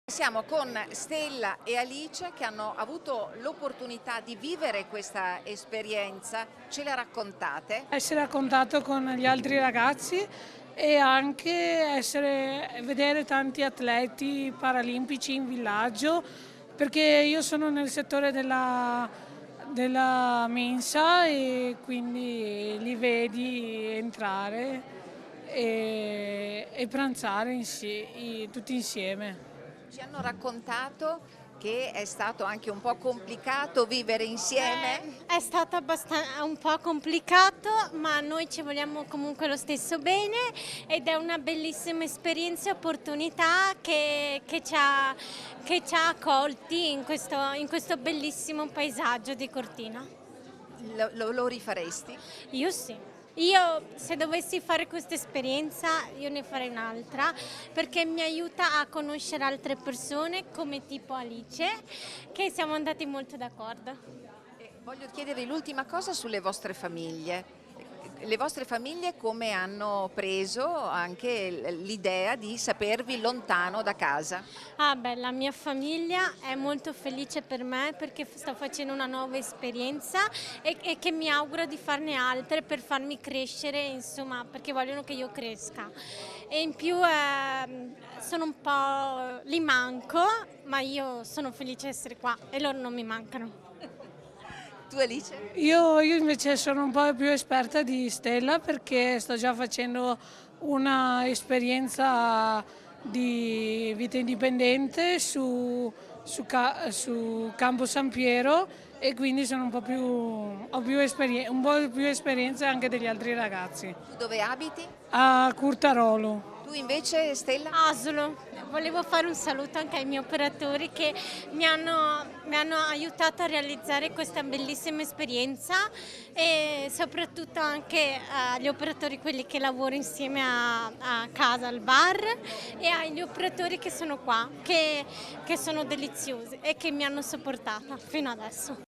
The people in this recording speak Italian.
Siamo con Stella e Alice che hanno avuto l'opportunità di vivere questa esperienza, ce la raccontate? Essere a contatto con gli altri ragazzi e anche vedere tanti atleti paralimpici in villaggio, perché io sono nel settore della mensa e quindi li vedi entrare e pranzare tutti insieme. Ci hanno raccontato che è stato anche un po' complicato vivere insieme? È stato un po' complicato, ma noi ci vogliamo comunque lo stesso bene ed è una bellissima esperienza e opportunità che ci ha accolti in questo bellissimo paesaggio di Cortina. Lo rifaresti? Io sì. Io se dovessi fare questa esperienza io ne farei un'altra perché mi aiuta a conoscere altre persone come tipo Alice, che siamo andati molto d'accordo. Voglio chiedervi l'ultima cosa sulle vostre famiglie. Le vostre famiglie come hanno preso anche l'idea di sapervi lontano da casa? Ah beh, la mia famiglia è molto felice per me perché sto facendo una nuova esperienza e che mi auguro di farne altre per farmi crescere, insomma, perché vogliono che io cresca. E in più sono un po', li manco, ma io sono felice di essere qua e loro non mi mancano. Tu Alice? Io invece sono un po' più esperta di Stella perché sto già facendo una esperienza di vita indipendente su Campo San Piero e quindi sono ho un po' più esperienza anche degli altri ragazzi. Tu dove abiti? A Curtarolo. Tu invece Stella? Asolo. Volevo fare un saluto anche ai miei operatori che mi hanno aiutato a realizzare questa bellissima esperienza e soprattutto anche agli operatori, quelli che lavoro insieme a casa al bar, e agli operatori che sono qua, che sono deliziosi e che mi hanno sopportata fino adesso.